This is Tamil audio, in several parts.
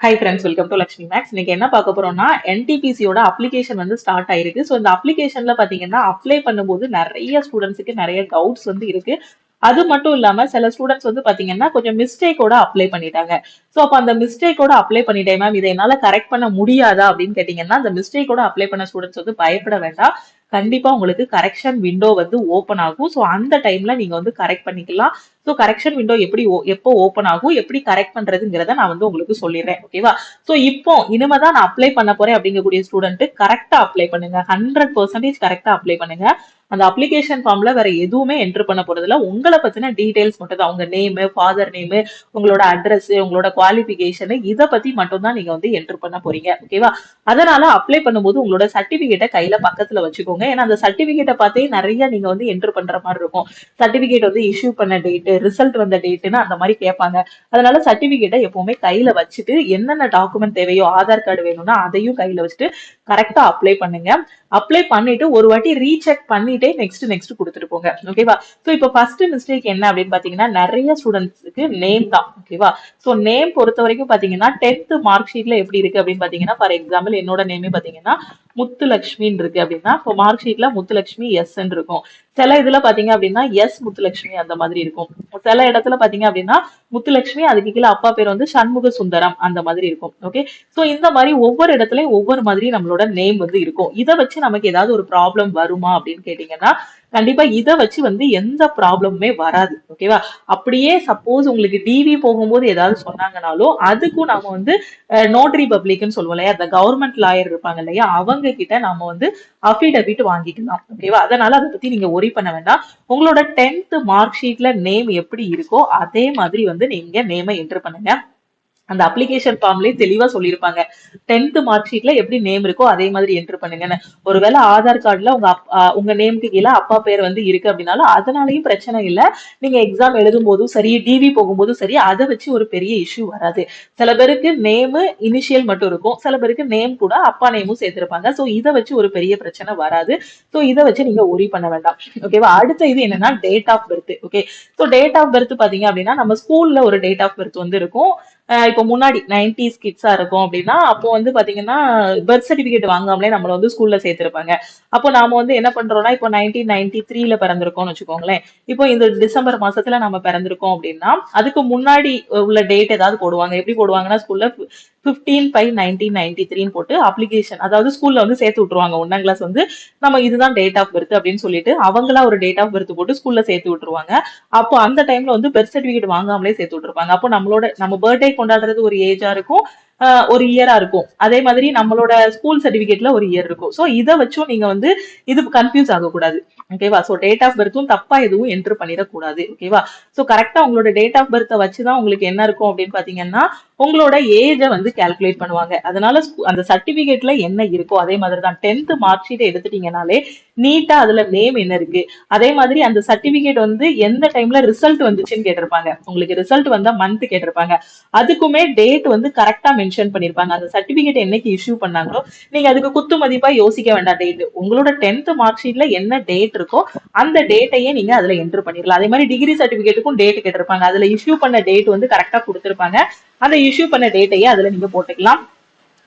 Hi friends, welcome to Lakshmi maths. இன்னைக்கு என்ன பார்க்க போறோம்னா என்டிபிசியோட அப்ளிகேஷன் வந்து ஸ்டார்ட் ஆயிருக்கு. ஸோ இந்த அப்ளிகேஷன்ல பாத்தீங்கன்னா அப்ளை பண்ணும்போது நிறைய ஸ்டூடெண்ட்ஸுக்கு நிறைய டவுட்ஸ் வந்து இருக்கு. அது மட்டும் இல்லாம சில ஸ்டூடெண்ட்ஸ் வந்து பாத்தீங்கன்னா கொஞ்சம் மிஸ்டேக்கோட அப்ளை பண்ணிட்டாங்க. ஸோ அப்ப அந்த மிஸ்டேக்கோட அப்ளை பண்ணிட்டேன் மேம், இதை என்னால கரெக்ட் பண்ண முடியாதா அப்படின்னு கேட்டீங்கன்னா, அந்த மிஸ்டேக்கோட அப்ளை பண்ண ஸ்டூடெண்ட்ஸ் வந்து பயப்பட வேண்டாம். கண்டிப்பா உங்களுக்கு கரெக்ஷன் விண்டோ வந்து ஓப்பன் ஆகும். ஸோ அந்த டைம்ல நீங்க வந்து கரெக்ட் பண்ணிக்கலாம். ஸோ கரெக்ஷன் விண்டோ எப்போ ஓப்பன் ஆகும், எப்படி கரெக்ட் பண்றதுங்கிறத நான் வந்து உங்களுக்கு சொல்லிடுறேன். ஓகேவா? ஸோ இப்போ இனிமேதான் நான் அப்ளை பண்ண போறேன் அப்படிங்கக்கூடிய ஸ்டூடெண்ட் கரெக்டா அப்ளை பண்ணுங்க. 100% கரெக்டா அப்ளை பண்ணுங்க. அந்த அப்ளிகேஷன் ஃபார்ம்ல வேற எதுவுமே என்டர் பண்ண போறது இல்ல. உங்களை பத்தின டீடைல்ஸ் மட்டும் தான். உங்க நேம், ஃபாதர் நேம், உங்களோட அட்ரஸ், உங்களோட குவாலிபிகேஷன், இதை பத்தி மட்டும் தான் நீங்க வந்து என்டர் பண்ண போறீங்க. ஓகேவா? அதனால அப்ளை பண்ணும்போது உங்களோட சர்டிபிகேட்டை கையில பக்கத்துல வச்சுக்கோங்க. ஏன்னா அந்த சர்டிபிகேட்டை பார்த்தே நிறைய நீங்க வந்து என்டர் பண்ற மாதிரி இருக்கும். சர்டிபிகேட் வந்து இஷ்யூ பண்ண டேட், ரிசல்ட் வந்த டேட்னு அந்த மாதிரி கேட்பாங்க. அதனால சர்டிபிகேட்டை எப்பவுமே கையில வச்சுட்டு என்னென்ன டாக்குமெண்ட் தேவையோ, ஆதார் கார்டு வேணும்னா அதையும் கையில வச்சுட்டு கரெக்டா அப்ளை பண்ணுங்க. அப்ளை பண்ணிட்டு ஒரு வாட்டி ரீசெக் பண்ணிட்டே நெக்ஸ்ட் கொடுத்துட்டு போங்க. ஓகேவா? சோ இப்போ ஃபர்ஸ்ட் மிஸ்டேக் என்ன அப்படின்னு பாத்தீங்கன்னா, நிறைய ஸ்டூடெண்ட்ஸ்க்கு நேம் தான். ஓகேவா? சோ நேம் பொறுத்த வரைக்கும் பாத்தீங்கன்னா 10th மார்க் ஷீட்ல எப்படி இருக்கு அப்படின்னு பாத்தீங்கன்னா, ஃபார் எக்ஸாம்பிள் என்னோட நேமே பாத்தீங்கன்னா முத்துலட்சுமின்னு இருக்கு அப்படின்னா, இப்போ மார்க் ஷீட்ல முத்துலட்சுமி எஸ் இருக்கும். சில இதுல பாத்தீங்க அப்படின்னா எஸ் முத்துலட்சுமி அந்த மாதிரி இருக்கும். சில இடத்துல பாத்தீங்க அப்படின்னா முத்துலட்சுமி, அதுக்கு கீழே அப்பா பேர் வந்து சண்முக சுந்தரம் அந்த மாதிரி இருக்கும். ஓகே. சோ இந்த மாதிரி ஒவ்வொரு இடத்துலயும் ஒவ்வொரு மாதிரி நம்மளோட நேம் வந்து இருக்கும். இதை வச்சு நமக்கு ஏதாவது ஒரு ப்ராப்ளம் வருமா அப்படின்னு கேட்டீங்கன்னா, கண்டிப்பா இதை வச்சு வந்து எந்த ப்ராப்ளமுமே வராது. ஓகேவா? அப்படியே சப்போஸ் உங்களுக்கு டிவி போகும்போது ஏதாவது சொன்னாங்கனாலும் அதுக்கும் நாம வந்து நோட்டரி பப்ளிக்னு சொல்லுவோம் இல்லையா, அந்த கவர்மெண்ட் லாயர் இருப்பாங்க இல்லையா, அவங்க கிட்ட நாம வந்து அஃபிடவிட் வாங்கிக்கலாம். ஓகேவா? அதனால அதை பத்தி நீங்க ஒரி பண்ண வேண்டாம். உங்களோட 10th மார்க் ஷீட்ல நேம் எப்படி இருக்கோ அதே மாதிரி வந்து நீங்க நேமை என்டர் பண்ணுங்க. அந்த அப்ளிகேஷன் ஃபார்ம்லயே தெளிவா சொல்லியிருப்பாங்க. 10th மார்க் ஷீட்ல எப்படி நேம் இருக்கோ அதே மாதிரி என்டர் பண்ணுங்கன்னு. ஒருவேளை ஆதார் கார்டுல உங்க நேம்க்கு கீழே அப்பா பேர் வந்து இருக்கு அப்படின்னாலும் அதனாலயும் பிரச்சனை இல்ல. நீங்க எக்ஸாம் எழுதும் போதும் சரி, டிவி போகும்போதும் சரி, அதை வச்சு ஒரு பெரிய இஷ்யூ வராது. சில பேருக்கு நேம் இனிஷியல் மட்டும் இருக்கும், சில பேருக்கு நேம் கூட அப்பா நேமும் சேர்த்திருப்பாங்க. சோ இதை வச்சு ஒரு பெரிய பிரச்சனை வராது. சோ இதை வச்சு நீங்க ஒரி பண்ண வேண்டாம். ஓகேவா? அடுத்த இது என்னன்னா date of birth. Okay. So date of birth பாத்தீங்க அப்படின்னா நம்ம ஸ்கூல்ல ஒரு டேட் ஆஃப் பர்த் வந்து இருக்கும். இப்போ முன்னாடி 90s கிட்ஸா இருக்கும் அப்படின்னா அப்போ வந்து பாத்தீங்கன்னா பர்த் சர்டிபிகேட் வாங்காமலே நம்மள வந்து ஸ்கூல்ல சேர்த்திருப்பாங்க. அப்போ நாம வந்து என்ன பண்றோம்னா, இப்போ 1993ல பிறந்திருக்கோம்னு வச்சுக்கோங்களேன். இப்போ இந்த டிசம்பர் மாசத்துல நம்ம பிறந்திருக்கோம் அப்படின்னா அதுக்கு முன்னாடி உள்ள டேட் ஏதாவது போடுவாங்க. எப்படி போடுவாங்கன்னா, ஸ்கூல்ல 15/5/1993 போட்டு அப்ளிகேஷன், அதாவது ஸ்கூல்ல வந்து சேர்த்து விட்டுருவாங்க. 1ஆம் கிளாஸ் வந்து நம்ம இதுதான் டேட் ஆஃப் பர்த் அப்படின்னு சொல்லிட்டு அவங்களா ஒரு டேட் ஆஃப் பர்த் போட்டு ஸ்கூல்ல சேர்த்து விட்டுருவாங்க. அப்போ அந்த டைம்ல வந்து பர்த் சர்டிபிகேட் வாங்காமலே சேர்த்து விட்டுருப்பாங்க. அப்போ நம்ம பர்த்டே கொண்டாடுறது ஒரு ஏஜா இருக்கும், ஒரு இயரா இருக்கும். அதே மாதிரி நம்மளோட ஸ்கூல் சர்டிபிகேட்ல ஒரு இயர் இருக்கும். சோ இதை வச்சும் நீங்க வந்து இது கன்ஃபியூஸ் ஆகக்கூடாது. ஓகேவா? சோ டேட் ஆஃப் பர்த்தும் தப்பா எதுவும் என்டர் பண்ணிடக்கூடாது. ஓகேவா? சோ கரெக்டா உங்களோட டேட் ஆஃப் பர்த்தை வச்சுதான் உங்களுக்கு என்ன இருக்கும் அப்படின்னு பாத்தீங்கன்னா, உங்களோட ஏஜை வந்து கால்குலேட் பண்ணுவாங்க. அதனால அந்த சர்டிபிகேட்ல என்ன இருக்கோ அதே மாதிரி தான் 10th மார்க் ஷீட் எடுத்துட்டீங்கனாலே நீட்டா அதுல நேம் என்ன இருக்கு, அதே மாதிரி அந்த சர்டிபிகேட் வந்து எந்த டைம்ல ரிசல்ட் வந்துச்சுன்னு கேட்டிருப்பாங்க. உங்களுக்கு ரிசல்ட் வந்தா மந்த் கேட்டிருப்பாங்க. அதுக்குமே டேட் வந்து கரெக்டா மென்ஷன் பண்ணிருப்பாங்க. அந்த சர்டிபிகேட் என்னைக்கு இஷ்யூ பண்ணாங்களோ நீங்க அதுக்கு குத்து மதிப்பா யோசிக்க வேண்டாம். டேட் உங்களோட 10th மார்க் ஷீட்ல என்ன டேட் இருக்கோ அந்த டேட்டையே நீங்க அதுல என்டர் பண்ணிடலாம். அதே மாதிரி டிகிரி சர்டிபிகேட்டுக்கும் டேட் கேட்டிருப்பாங்க. அதுல இஷ்யூ பண்ண டேட் வந்து கரெக்டா கொடுத்திருப்பாங்க. அந்த இஷ்யூ பண்ண டேட்டையே அதுல நீங்க போட்டுக்கலாம்.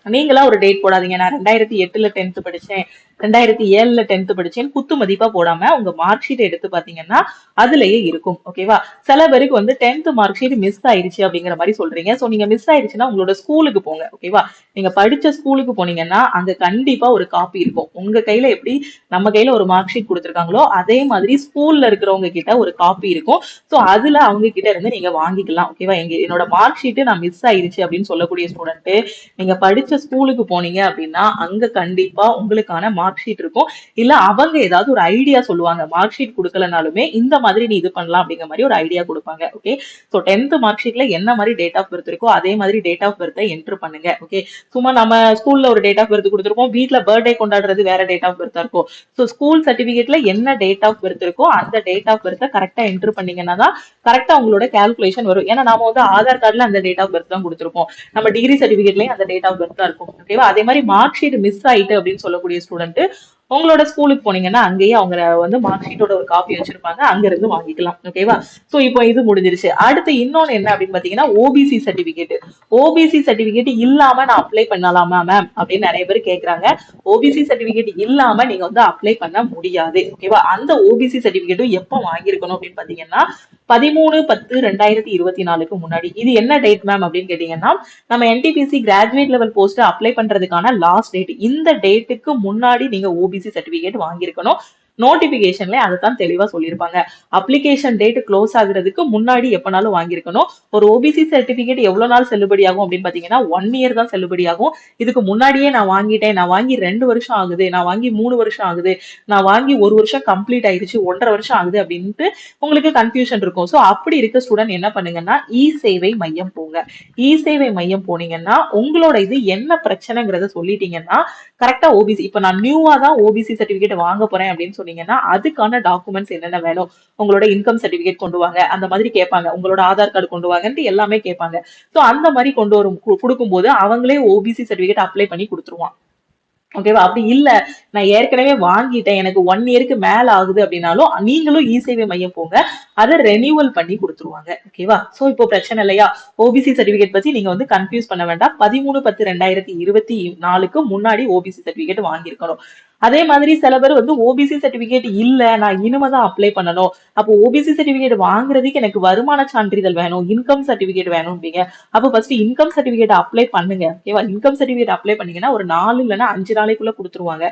நீங்களா ஒரு டேட் போடாதீங்க. நான் 2008ல 10th படிச்சேன், 2007ல 10th படிச்சேன் குத்து மதிப்பா போடாம உங்க மார்க் ஷீட் எடுத்து பாத்தீங்கன்னா அதுலயே இருக்கும். ஓகேவா? சில பேருக்கு வந்து 10th மார்க் ஷீட் மிஸ் ஆயிடுச்சு அப்படிங்கிற மாதிரி சொல்றீங்க. சோ நீங்க மிஸ் ஆயிடுச்சுன்னா உங்களோட ஸ்கூலுக்கு போங்க. ஓகேவா? நீங்க படிச்ச ஸ்கூலுக்கு போனீங்கன்னா அங்க கண்டிப்பா ஒரு காப்பி இருக்கும். உங்க கையில எப்படி நம்ம கையில ஒரு மார்க் ஷீட் கொடுத்துருக்காங்களோ அதே மாதிரி ஸ்கூல்ல இருக்கிறவங்க கிட்ட ஒரு காப்பி இருக்கும். சோ அதுல அவங்க கிட்ட இருந்து நீங்க வாங்கிக்கலாம். ஓகேவா? என்னோட மார்க் ஷீட் நான் மிஸ் ஆயிடுச்சு அப்படின்னு சொல்லக்கூடிய ஸ்டூடெண்ட் நீங்க படிச்ச ஸ்கூலுக்கு போனீங்க அப்படின்னா அங்க கண்டிப்பா உங்களுக்கான மார்க் ஷீட் இருக்கும். இல்ல அவங்க ஏதாவது ஒரு ஐடியா சொல்லுவாங்க. மார்க் ஷீட் கொடுக்கலனாலுமே இந்த மாதிரி நீ இது பண்ணலாம் அப்படிங்கிற மாதிரி ஒரு ஐடியா கொடுப்பாங்க. ஓகே. சோ 10th மார்க் ஷீட்ல என்ன மாதிரி டேட் ஆஃப் பர்த் இருக்கோ அதே மாதிரி டேட் ஆஃப் பர்த்தை என்டர் பண்ணுங்க. ஓகே. சும்மா நம்ம ஸ்கூல்ல ஒரு டேட் ஆஃப் பர்த் கொடுத்துருப்போம், வீட்ல பர்த்டே கொண்டாடுறது வேற டேட் ஆஃப் பர்த்தா இருக்கும். சோ ஸ்கூல் சர்டிபிகேட்ல என்ன டேட் ஆஃப் பர்த் இருக்கோ அந்த டேட் ஆஃப் பர்த்தை கரெக்டா என்டர் பண்ணீங்கன்னா தான் கரெக்டா உங்களோட கால்குலேஷன் வரும். ஏன்னா நாம வந்து ஆதார் கார்டுல அந்த டேட் ஆஃப் பர்த் தான் கொடுத்துருப்போம், நம்ம டிகிரி சர்டிபிகேட்லயும் அந்த டேட் ஆஃப் பர்த் தான் இருக்கும். ஓகேவா? அதே மாதிரி மார்க் ஷீட் மிஸ் ஆயிட்டு அப்படின்னு சொல்லக்கூடிய ஸ்டூடெண்ட் உங்களோட ஸ்கூலுக்கு போனீங்கன்னா அங்கேயே அவங்க வந்து மார்க் ஷீட்டோட ஒரு காப்பி வச்சிருப்பாங்க, அங்க இருந்து வாங்கிக்கலாம். ஓகேவா? சோ இப்போ இது முடிஞ்சிருச்சு. அடுத்து இன்னொன்னு என்ன அப்படின்னு பாத்தீங்கன்னா ஓபிசி சர்டிபிகேட். ஓபிசி சர்டிபிகேட் இல்லாம நான் அப்ளை பண்ணலாமா மேம் அப்படின்னு நிறைய பேர் கேக்குறாங்க. ஓபிசி சர்டிபிகேட் இல்லாம நீங்க வந்து அப்ளை பண்ண முடியாது. ஓகேவா? அந்த ஓபிசி சர்டிபிகேட்டும் எப்ப வாங்கியிருக்கணும் அப்படின்னு பாத்தீங்கன்னா 13/10/2024க்கு முன்னாடி. இது என்ன டேட் மேம் அப்படின்னு கேட்டீங்கன்னா நம்ம NTPC graduate level post apply பண்றதுக்கான லாஸ்ட் டேட். இந்த டேட்டுக்கு முன்னாடி நீங்க ஓபிசி சர்டிபிகேட் வாங்கியிருக்கணும். நோட்டிபிகேஷன்ல அதைத்தான் தெளிவா சொல்லியிருப்பாங்க. அப்ளிகேஷன் டேட் க்ளோஸ் ஆகுறதுக்கு முன்னாடி எப்பனாலும் வாங்கியிருக்கணும். ஒரு ஓபிசி சர்டிபிகேட் எவ்வளவு நாள் செல்லுபடி ஆகும் அப்படின்னு பாத்தீங்கன்னா 1 இயர் தான் செல்லுபடி ஆகும். இதுக்கு முன்னாடியே நான் வாங்கிட்டேன், நான் வாங்கி 2 வருஷம் ஆகுது, நான் வாங்கி 3 வருஷம் ஆகுது, நான் வாங்கி 1 வருஷம் கம்ப்ளீட் ஆயிடுச்சு, 1.5 வருஷம் ஆகுது அப்படின்ட்டு உங்களுக்கு கன்ஃபியூஷன் இருக்கும். சோ அப்படி இருக்க ஸ்டூடெண்ட் என்ன பண்ணுங்கன்னா இ சேவை மையம் போங்க. இ சேவை மையம் போனீங்கன்னா உங்களோட இது என்ன பிரச்சனைங்கிறத சொல்லிட்டீங்கன்னா கரெக்டா ஓபிசி இப்ப நான் நியூவா தான் ஓபிசி சர்டிபிகேட் வாங்க போறேன் அப்படின்னு சொன்னீங்கன்னா அதுக்கான டாக்குமெண்ட்ஸ் என்னென்ன வேணும், உங்களோட இன்கம் சர்டிபிகேட் கொண்டு வாங்க அந்த மாதிரி கேட்பாங்க, உங்களோட ஆதார் கார்டு கொண்டு வாங்கன்ட்டு எல்லாமே கேட்பாங்க. சோ அந்த மாதிரி கொண்டு வரும் கொடுக்கும்போது அவங்களே ஓபிசி சர்டிபிகேட் அப்ளை பண்ணி கொடுத்துருவான். ஓகேவா? அப்படி இல்ல நான் ஏற்கனவே வாங்கிட்டேன் எனக்கு 1 இயருக்கு மேல ஆகுது அப்படின்னாலும் நீங்களும் இ சேவை மையம் போங்க, அதை ரெனியூவல் பண்ணி கொடுத்துருவாங்க. ஓகேவா? சோ இப்போ பிரச்சனை இல்லையா? ஓபிசி சர்டிபிகேட் பத்தி நீங்க வந்து கன்ஃபியூஸ் பண்ண வேண்டாம். 13/10/2024க்கு முன்னாடி ஓபிசி சர்டிபிகேட் வாங்கியிருக்கணும். அதே மாதிரி சில பேர் வந்து ஓபிசி சர்டிபிகேட் இல்ல நான் இனிமேதான் அப்ளை பண்ணணும், அப்போ ஓபிசி சர்டிபிகேட் வாங்குறதுக்கு எனக்கு வருமான சான்றிதழ் வேணும், இன்கம் சர்டிபிகேட் வேணும்பீங்க. அப்போ ஃபர்ஸ்ட் இன்கம் சர்டிபிகேட் அப்ளை பண்ணுங்க. ஓகேவா? இன்கம் சர்டிபிகேட் அப்ளை பண்ணீங்கன்னா ஒரு 4 இல்லைன்னா 5 நாளைக்குள்ள கொடுத்துருவாங்க.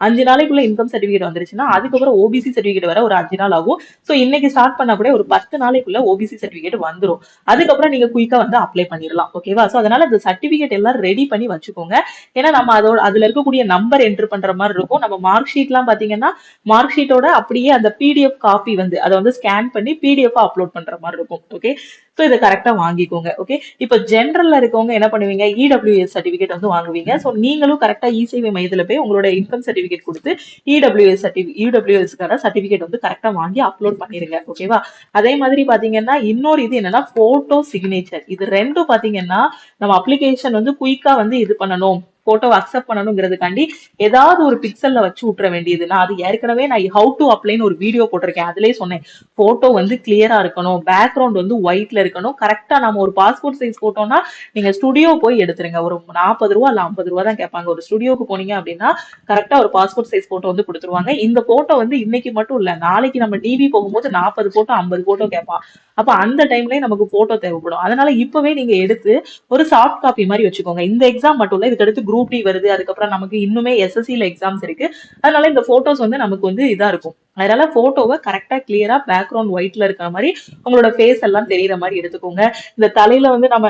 5 நாளைக்குள்ள இன்கம் சர்டிபிகேட் வந்துருச்சுன்னா அதுக்கப்புறம் ஓபிசி சர்டிபிகேட் வர ஒரு 5 நாள் ஆகும். சோ இன்னைக்கு ஸ்டார்ட் பண்ணா கூட ஒரு 10 நாளைக்குள்ள ஓபிசி சர்டிபிகேட் வந்துரும். அதுக்கப்புறம் நீங்க குயிக்கா வந்து அப்ளை பண்ணிடலாம். ஓகேவா? சோ அதனால இந்த சர்டிபிகேட் எல்லாம் ரெடி பண்ணி வச்சுக்கோங்க. ஏன்னா நம்ம அதோட அதுல இருக்கக்கூடிய நம்பர் என்டர் பண்ற மாதிரி இருக்கும். நம்ம மார்க் ஷீட் எல்லாம் பாத்தீங்கன்னா மார்க் ஷீட்டோட அப்படியே அந்த பிடிஎஃப் காப்பி வந்து அதை வந்து ஸ்கேன் பண்ணி பிடிஎஃப் அப்லோட் பண்ற மாதிரி இருக்கும். ஓகே, சோ இதை கரெக்டா வாங்கிக்கோங்க. ஓகே, இப்ப ஜென்ரல்ல இருக்கவங்க என்ன பண்ணுவீங்க, இடபிள்யூஎஸ் சர்டிபிகேட் வந்து வாங்குவீங்க. சோ நீங்களும் கரெக்டா இ சேவை மையத்துல போய் உங்களோட இன்கம் சர்டிபிகேட் கொடுத்து இடபிள்யூஎஸ்க்கான சர்டிபிகேட் வந்து கரெக்டா வாங்கி அப்லோட் பண்ணிருங்க. ஓகேவா? அதே மாதிரி பாத்தீங்கன்னா இன்னொரு இது என்னன்னா போட்டோ சிக்னேச்சர். இது ரெண்டும் பாத்தீங்கன்னா நம்ம அப்ளிகேஷன் வந்து குயிக்கா வந்து இது பண்ணணும், போட்டோ அக்செப்ட் பண்ணணுங்கிறதுக்காண்டி ஏதாவது ஒரு பிக்சல்ல வச்சு விட்டுற வேண்டியது. நான் அது ஏற்கனவே நான் ஹவு டு அப்ளைன்னு ஒரு வீடியோ போட்டிருக்கேன், அதுலயே சொன்னேன் போட்டோ வந்து கிளியரா இருக்கணும், பேக்ரவுண்ட் வந்து ஒயிட்ல இருக்கணும். கரெக்டா நம்ம ஒரு பாஸ்போர்ட் சைஸ் போட்டோம்னா நீங்க ஸ்டுடியோ போய் எடுத்துருங்க. ஒரு 40 ரூபா இல்ல 50 ரூபா தான் கேட்பாங்க. ஒரு ஸ்டுடியோக்கு போனீங்க அப்படின்னா கரெக்டா ஒரு பாஸ்போர்ட் சைஸ் போட்டோ வந்து கொடுத்துருவாங்க. இந்த போட்டோ வந்து இன்னைக்கு மட்டும் இல்ல, நாளைக்கு நம்ம டிவி போகும்போது 40 போட்டோ 50 போட்டோ கேட்பான். அப்ப அந்த டைம்லயே நமக்கு போட்டோ தேவைப்படும். அதனால இப்பவே நீங்க எடுத்து ஒரு சாஃப்ட் காப்பி மாதிரி வச்சுக்கோங்க. இந்த எக்ஸாம் மட்டும் இல்ல, இதுக்கு அடுத்து குரூப் டி வருது, அதுக்கப்புறம் நமக்கு இன்னுமே எஸ்எஸ்சில எக்ஸாம்ஸ் இருக்கு. அதனால இந்த போட்டோஸ் வந்து நமக்கு வந்து இதா இருக்கும். அதனால போட்டோவை கரெக்டா கிளியரா பேக்ரவுண்ட் ஒயிட்ல இருக்கிற மாதிரி உங்களோட ஃபேஸ் எல்லாம் தெரியற மாதிரி எடுத்துக்கோங்க. இந்த தலையில வந்து நம்ம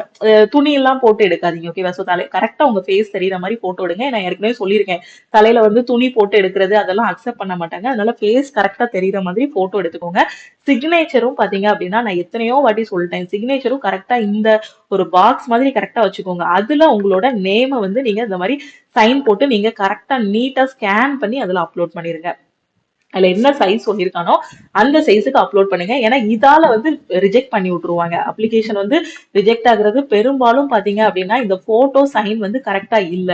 துணி எல்லாம் போட்டு எடுக்காதீங்க. ஓகேவா? சோ தலை கரெக்டா உங்க ஃபேஸ் தெரியற மாதிரி போட்டோ எடுங்க. நான் ஏற்கனவே சொல்லியிருக்கேன், தலையில வந்து துணி போட்டு எடுக்கிறது அதெல்லாம் அக்செப்ட் பண்ண மாட்டாங்க. அதனால ஃபேஸ் கரெக்டா தெரியற மாதிரி போட்டோ எடுத்துக்கோங்க. சிக்னேச்சரும் பாத்தீங்க அப்படின்னா நான் எத்தனையோ வாட்டி சொல்லிட்டேன், சிக்னேச்சரும் கரெக்டா இந்த ஒரு பாக்ஸ் மாதிரி கரெக்டா வச்சுக்கோங்க. அதுல உங்களோட நேம வந்து நீங்க இந்த மாதிரி சைன் போட்டு நீங்க கரெக்டா நீட்டா ஸ்கேன் பண்ணி அதுல அப்லோட் பண்ணிருங்க. அதுல என்ன சைஸ் சொல்லியிருக்கானோ அந்த சைஸுக்கு அப்லோட் பண்ணுங்க. ஏன்னா இதால வந்து ரிஜெக்ட் பண்ணி விட்டுருவாங்க. அப்ளிகேஷன் வந்து ரிஜெக்ட் ஆகுறது பெரும்பாலும் பாத்தீங்க அப்படின்னா இந்த போட்டோ சைன் வந்து கரெக்டா இல்ல,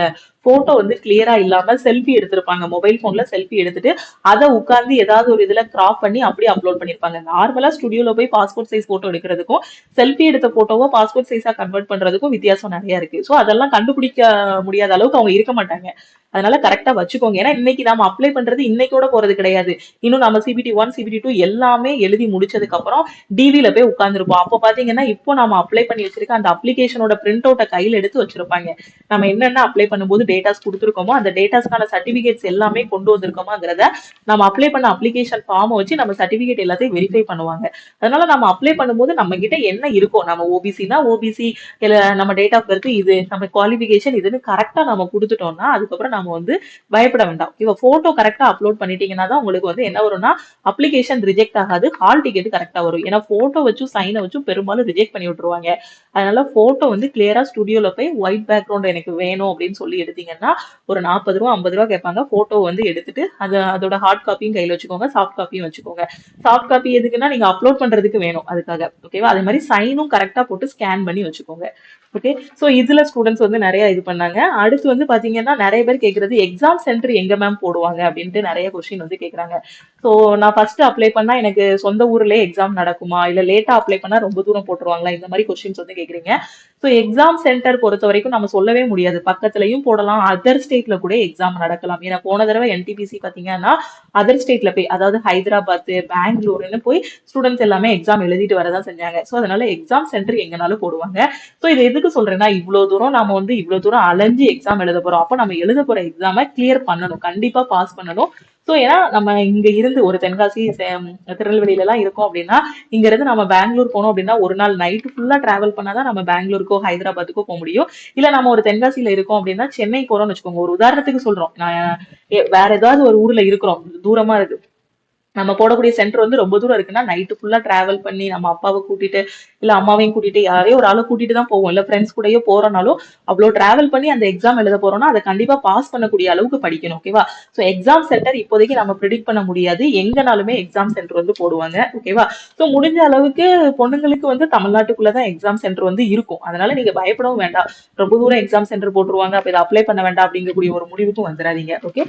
போட்டோ வந்து கிளியரா இல்லாம செல்ஃபி எடுத்திருப்பாங்க, மொபைல் போன்ல செல்ஃபி எடுத்துட்டு அதை உட்கார்ந்து ஏதாவது ஒரு இதுல கிராப் பண்ணி அப்படியே அப்லோட் பண்ணிருப்பாங்க. நார்மலா ஸ்டுடியோல போய் பாஸ்போர்ட் சைஸ் போட்டோ எடுக்கிறதுக்கும் செல்ஃபி எடுத்த போட்டோவோ பாஸ்போர்ட் சைஸா கன்வெர்ட் பண்றதுக்கும் வித்தியாசம் நிறைய இருக்கு. சோ அதெல்லாம் கண்டுபிடிக்க முடியாத அளவுக்கு அவங்க இருக்க மாட்டாங்க. அதனால கரெக்டா வச்சுக்கோங்க. ஏன்னா இன்னைக்கு நாம அப்ளை பண்றது இன்னைக்கோட போறது கிடையாது. இன்னும் நம்ம சிபிடி 1 சிபிடி 2 எல்லாமே எழுதி முடிச்சதுக்கு அப்புறம் டிவில போய் உட்கார்ந்துருப்போம். அப்போ பாத்தீங்கன்னா இப்போ நாம அப்ளை பண்ணி வச்சிருக்க அந்த அப்ளிகேஷனோட பிரிண்ட் அவுட்டை கையில எடுத்து வச்சிருப்பாங்க. நம்ம என்னென்ன அப்ளை பண்ணும்போது டேட்டாஸ் கொடுத்துருக்கோமோ அந்த டேட்டாஸ்க்கான சர்டிபிகேட்ஸ் எல்லாமே கொண்டு வந்திருக்கோமாங்கிறத நம்ம அப்ளை பண்ண அப்ளிகேஷன் ஃபார்மை வச்சு நம்ம சர்டிபிகேட் எல்லாத்தையும் வெரிஃபை பண்ணுவாங்க. அதனால நம்ம அப்ளை பண்ணும்போது நம்ம கிட்ட என்ன இருக்கோ, நம்ம ஓபிசினா ஓபிசி, நம்ம டேட் ஆஃப் பர்த் இது, நம்ம குவாலிபிகேஷன் இதுன்னு கரெக்டா நம்ம கொடுத்துட்டோம்னா அதுக்கப்புறம் நம்ம வந்து பயப்பட வேண்டாம். இவ போட்டோ கரெக்டா அப்லோட் பண்ணிட்டீங்கன்னா தான் உங்களுக்கு வந்து என்ன வரும்னா அப்ளிகேஷன் ரிஜெக்ட் ஆகாது, ஹால் டிக்கெட் கரெக்டா வரும். ஏன்னா போட்டோ வச்சும் சைனை வச்சும் பெரும்பாலும் ரிஜெக்ட் பண்ணி விட்டுருவாங்க. அதனால போட்டோ வந்து கிளியரா ஸ்டுடியோல போய் ஒயிட் பேக்ரவுண்ட் எனக்கு வேணும் அப்படின்னு சொல்லி எடுத்தீங்கன்னா ஒரு 40 ரூபா 50 ரூபா கேட்பாங்க. போட்டோ வந்து எடுத்துட்டு அதோட ஹார்ட் காப்பியும் கையில வச்சுக்கோங்க, சாஃப்ட் காப்பியும் வச்சுக்கோங்க. சாஃப்ட் காப்பி எதுக்குன்னா நீங்க அப்லோட் பண்றதுக்கு வேணும் அதுக்காக. ஓகேவா? அதே மாதிரி சைனும் கரெக்டா போட்டு ஸ்கேன் பண்ணி வச்சுக்கோங்க. ஓகே. ஸோ இதுல ஸ்டூடெண்ட்ஸ் வந்து நிறைய இது பண்ணாங்க. அடுத்து வந்து பாத்தீங்கன்னா நிறைய பேர் கேக்குறது எக்ஸாம் சென்டர் எங்க மேம் போடுவாங்க அப்படின்ட்டு நிறைய கொஸ்டின் வந்து கேக்குறாங்க. ஸோ நான் ஃபர்ஸ்ட் அப்ளை பண்ணா எனக்கு சொந்த ஊர்லயே எக்ஸாம் நடக்குமா, இல்ல லேட்டா அப்ளை பண்ணா ரொம்ப தூரம் போட்டுருவாங்களா, இந்த மாதிரி கொஸ்டின்ஸ் வந்து கேக்குறீங்க. ஸோ எக்ஸாம் சென்டர் பொறுத்த வரைக்கும் நம்ம சொல்லவே முடியாது. பக்கத்துலயும் போடலாம், அதர் ஸ்டேட்ல கூட எக்ஸாம் நடக்கலாம். ஏன்னா போன தடவை என்டிபிசி பாத்தீங்கன்னா அதர் ஸ்டேட்ல போய், அதாவது ஹைதராபாத், பெங்களூர்னு போய் ஸ்டூடெண்ட்ஸ் எல்லாமே எக்ஸாம் எழுதிட்டு வரதான் செஞ்சாங்க. ஸோ அதனால எக்ஸாம் சென்டர் எங்கனாலும் போடுவாங்க. சோ இது எதுக்கு சொல்றேன்னா, இவ்வளவு தூரம் நாம வந்து இவ்வளவு தூரம் அலைஞ்சு எக்ஸாம் எழுத போறோம். அப்ப நம்ம எழுத போற எக்ஸாம கிளியர் பண்ணணும், கண்டிப்பா பாஸ் பண்ணணும். சோ ஏன்னா நம்ம இங்க இருந்து ஒரு தென்காசி, திருநெல்வேலியில எல்லாம் இருக்கோம் அப்படின்னா, இங்க இருந்து நம்ம பெங்களூர் போனோம் அப்படின்னா ஒரு நாள் நைட்டு ஃபுல்லா டிராவல் பண்ணாதான் நம்ம பெங்களூருக்கோ ஹைதராபாத்துக்கோ போக முடியும். இல்ல நம்ம ஒரு தென்காசியில இருக்கோம் அப்படின்னா சென்னை போறோம்னு வச்சுக்கோங்க. ஒரு உதாரணத்துக்கு சொல்றோம், நான் வேற ஏதாவது ஒரு ஊர்ல இருக்கிறோம், தூரமா இருக்கு, நம்ம போடக்கூடிய சென்டர் வந்து ரொம்ப தூரம் இருக்குன்னா நைட்டு ஃபுல்லா டிராவல் பண்ணி நம்ம அப்பாவை கூட்டிட்டு இல்ல அம்மாவையும் கூட்டிட்டு யாரையோ ஒரு ஆளை கூட்டிட்டு தான் போவோம், இல்ல ஃப்ரெண்ட்ஸ் கூடயோ போறோம்னாலும் அவ்வளவு டிராவல் பண்ணி அந்த எக்ஸாம் எழுத போறோம்னா அதை கண்டிப்பா பாஸ் பண்ணக்கூடிய அளவுக்கு படிக்கணும். ஓகேவா? ஸோ எக்ஸாம் சென்டர் இப்போதைக்கு நம்ம ப்ரிடிக்ட் பண்ண முடியாது, எங்கனாலுமே எக்ஸாம் சென்டர் வந்து போடுவாங்க. ஓகேவா? ஸோ முடிஞ்ச அளவுக்கு பொண்ணுங்களுக்கு வந்து தமிழ்நாட்டுக்குள்ளதான் எக்ஸாம் சென்டர் வந்து இருக்கும். அதனால நீங்க பயப்படவும் வேண்டாம், ரொம்ப தூரம் எக்ஸாம் சென்டர் போட்டுருவாங்க அப்ப இதை அப்ளை பண்ண வேண்டாம் அப்படிங்கக்கூடிய ஒரு முடிவுக்கும் வந்துடாதீங்க. ஓகே.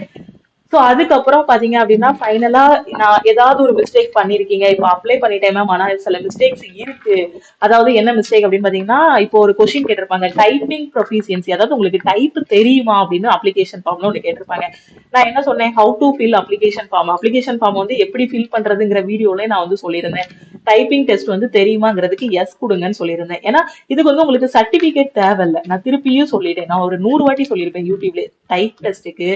சோ அதுக்கப்புறம் பாத்தீங்க அப்படின்னா ஃபைனலா நான் ஏதாவது ஒரு மிஸ்டேக் பண்ணிருக்கீங்க, இப்போ அப்ளை பண்ணிட்டேன் மேம் ஆனா சில மிஸ்டேக்ஸ் இருக்கு. அதாவது என்ன மிஸ்டேக் அப்படின்னு பாத்தீங்கன்னா, இப்போ ஒரு கொஸ்டின் கேட்டிருப்பாங்க, டைப்பிங் ப்ரொஃபிஷியன்சி, அதாவது உங்களுக்கு டைப் தெரியுமா அப்படின்னு அப்ளிகேஷன் ஃபார்ம்ல ஒன்று கேட்டிருப்பாங்க. நான் என்ன சொன்னேன், how to fill application form, application form வந்து எப்படி ஃபில் பண்றதுங்கிற வீடியோல நான் வந்து சொல்லியிருந்தேன். டைப்பிங் டெஸ்ட் வந்து தெரியுமாங்கிறதுக்கு எஸ் கொடுங்கன்னு சொல்லியிருந்தேன். ஏன்னா இதுக்கு வந்து உங்களுக்கு சர்டிபிகேட் தேவையில்லை. நான் திருப்பியும் சொல்லிட்டேன், நான் ஒரு 100 வாட்டி சொல்லியிருப்பேன் யூடியூப்ல. டைப் டெஸ்ட்டுக்கு